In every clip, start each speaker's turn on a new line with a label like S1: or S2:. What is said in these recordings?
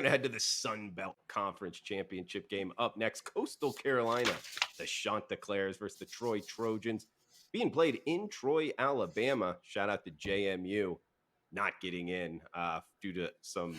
S1: Gonna head to the Sun Belt Conference Championship game. Up next, Coastal Carolina, the Chanticleers versus the Troy Trojans, being played in Troy, Alabama. Shout out to JMU, not getting in due to some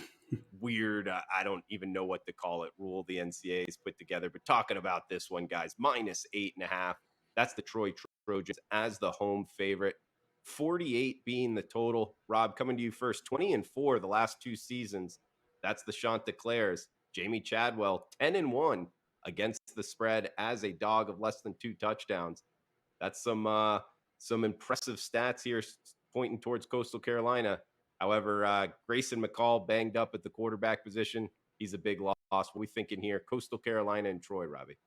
S1: weird, I don't even know what to call it, rule the NCAA's put together. But talking about this one, guys, -8.5. That's the Troy Trojans as the home favorite. 48 being the total. Rob, coming to you first. 20-4 the last two seasons. That's the Chanticleers. Jamie Chadwell, 10-1 against the spread as a dog of less than 2 touchdowns. That's some impressive stats here pointing towards Coastal Carolina. However, Grayson McCall banged up at the quarterback position. He's a big loss. What are we thinking here? Coastal Carolina and Troy, Robbie.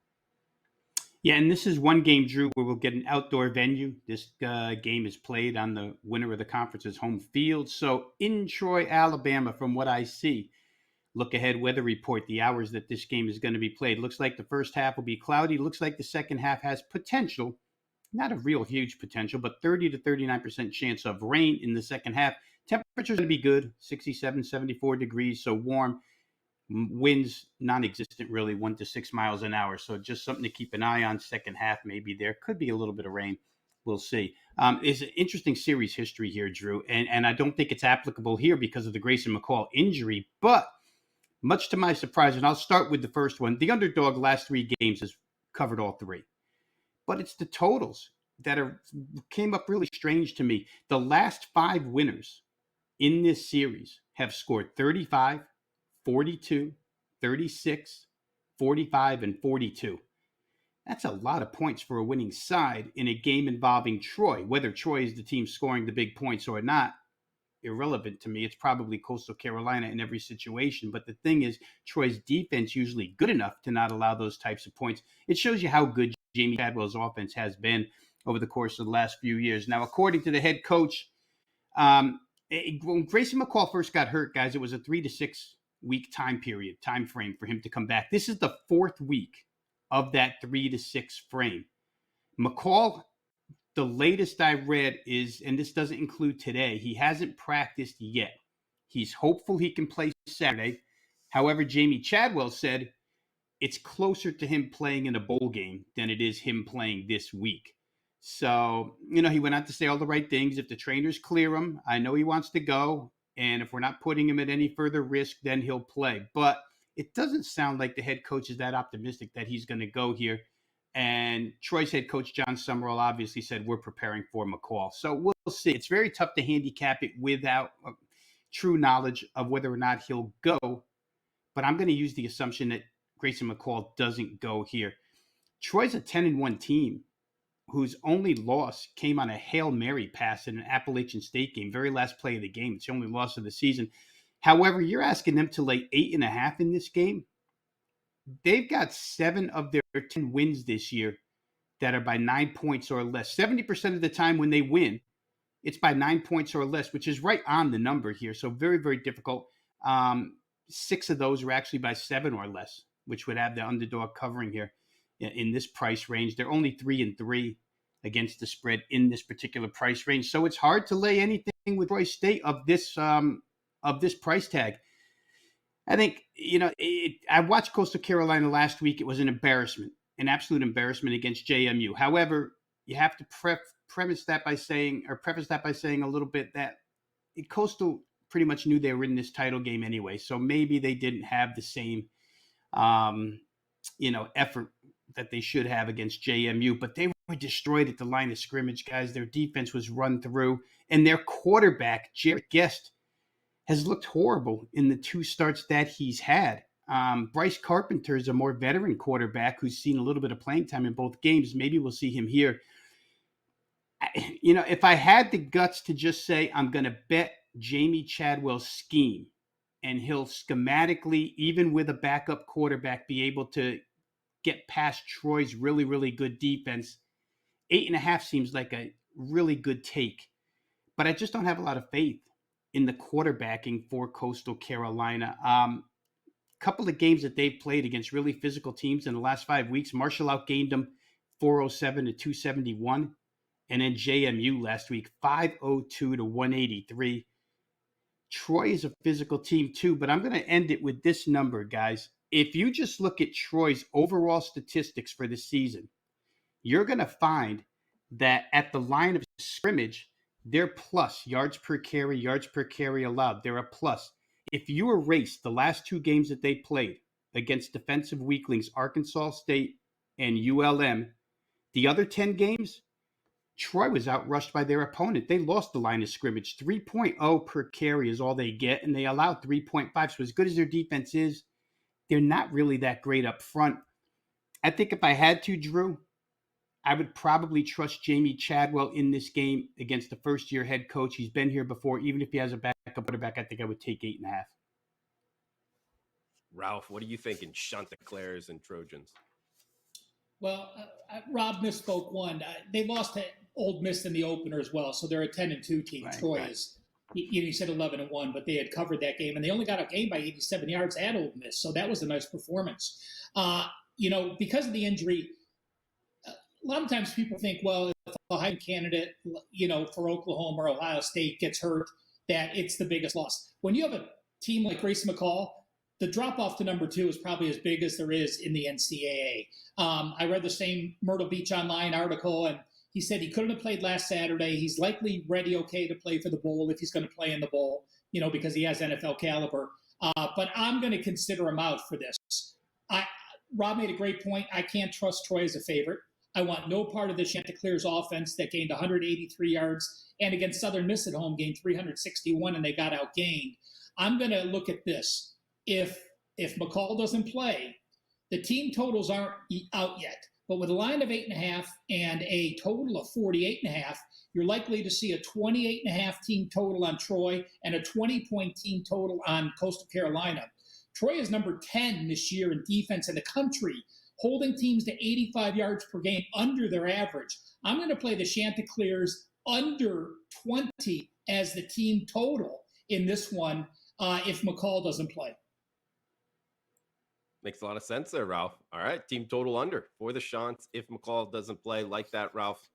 S2: Yeah, and this is one game, Drew, where we'll get an outdoor venue. This game is played on the winner of the conference's home field. So in Troy, Alabama, from what I see, look ahead weather report, the hours that this game is going to be played. Looks like the first half will be cloudy. Looks like the second half has potential, not a real huge potential, but 30 to 39% chance of rain in the second half. Temperature's going to be good, 67, 74 degrees, so warm. Winds non-existent, really, 1 to 6 miles an hour. So just something to keep an eye on. Second half, maybe there could be a little bit of rain. We'll see. It's an interesting series history here, Drew, and I don't think it's applicable here because of the Grayson McCall injury. But much to my surprise, and I'll start with the first one, the underdog last 3 games has covered all 3. But it's the totals that came up really strange to me. The last 5 winners in this series have scored 35, 42, 36, 45, and 42. That's a lot of points for a winning side in a game involving Troy. Whether Troy is the team scoring the big points or not, irrelevant to me. It's probably Coastal Carolina in every situation. But the thing is, Troy's defense usually good enough to not allow those types of points. It shows you how good Jamie Chadwell's offense has been over the course of the last few years. Now, according to the head coach, when Grayson McCall first got hurt, guys, it was a 3 to 6 week time frame for him to come back. This is the 4th week of that 3 to 6 frame. McCall, the latest I read is, and this doesn't include today, he hasn't practiced yet. He's hopeful he can play Saturday. However, Jamie Chadwell said it's closer to him playing in a bowl game than it is him playing this week. So, he went on to say all the right things. If the trainers clear him, I know he wants to go. And if we're not putting him at any further risk, then he'll play. But it doesn't sound like the head coach is that optimistic that he's going to go here. And Troy's head coach, John Summerall, obviously said we're preparing for McCall. So we'll see. It's very tough to handicap it without true knowledge of whether or not he'll go. But I'm going to use the assumption that Grayson McCall doesn't go here. Troy's a 10-1 team whose only loss came on a Hail Mary pass in an Appalachian State game, very last play of the game. It's the only loss of the season. However, you're asking them to lay 8.5 in this game. They've got 7 of their 10 wins this year that are by 9 points or less. 70% of the time when they win, it's by 9 points or less, which is right on the number here. So very, very difficult. 6 of those are actually by 7 or less, which would have the underdog covering here in this price range. They're only 3-3 against the spread in this particular price range. So it's hard to lay anything with Troy State of this price tag. I think, I watched Coastal Carolina last week. It was an embarrassment, an absolute embarrassment against JMU. However, you have to preface that by saying a little bit that Coastal pretty much knew they were in this title game anyway. So maybe they didn't have the same, effort that they should have against JMU, but they were destroyed at the line of scrimmage, guys. Their defense was run through, and their quarterback, Jared Guest, has looked horrible in the 2 starts that he's had. Bryce Carpenter is a more veteran quarterback who's seen a little bit of playing time in both games. Maybe we'll see him here. If I had the guts to just say I'm going to bet Jamie Chadwell's scheme, and he'll schematically, even with a backup quarterback, be able to get past Troy's really, really good defense, 8.5 seems like a really good take. But I just don't have a lot of faith in the quarterbacking for Coastal Carolina. Couple of games that they've played against really physical teams in the last 5 weeks. Marshall outgained them 407 to 271. And then JMU last week, 502 to 183. Troy is a physical team too, but I'm going to end it with this number, guys. If you just look at Troy's overall statistics for the season, you're going to find that at the line of scrimmage, they're plus yards per carry allowed. They're a plus. If you erase the last two games that they played against defensive weaklings, Arkansas State and ULM, the other 10 games, Troy was outrushed by their opponent. They lost the line of scrimmage. 3.0 per carry is all they get, and they allowed 3.5. So as good as their defense is, they're not really that great up front. I think if I had to, Drew, I would probably trust Jamie Chadwell in this game against the first-year head coach. He's been here before. Even if he has a backup quarterback, I think I would take 8.5.
S1: Ralph, what are you thinking? Chanticleers and Trojans.
S3: Well, Rob misspoke one. They lost to Old Miss in the opener as well, so they're a 10-2 team.
S2: Right,
S3: Troy
S2: right.
S3: is, he said 11-1, but they had covered that game, and they only got a game by 87 yards at Old Miss, so that was a nice performance. Because of the injury, a lot of times people think, well, if a high candidate, for Oklahoma or Ohio State gets hurt, that it's the biggest loss. When you have a team like Grayson McCall, the drop off to number 2 is probably as big as there is in the NCAA. I read the same Myrtle Beach Online article, and he said he couldn't have played last Saturday. He's likely ready okay to play for the bowl if he's going to play in the bowl, because he has NFL caliber. But I'm going to consider him out for this. Rob made a great point. I can't trust Troy as a favorite. I want no part of the Chanticleers offense that gained 183 yards and against Southern Miss at home gained 361 and they got outgained. I'm going to look at this. If McCall doesn't play, the team totals aren't out yet. But with a line of 8.5 and a total of 48.5, you're likely to see a 28.5 team total on Troy and a 20-point team total on Coastal Carolina. Troy is number 10 this year in defense in the country, holding teams to 85 yards per game under their average. I'm going to play the Chanticleers under 20 as the team total in this one if McCall doesn't play.
S1: Makes a lot of sense there, Ralph. All right, team total under for the Shants if McCall doesn't play. Like that, Ralph.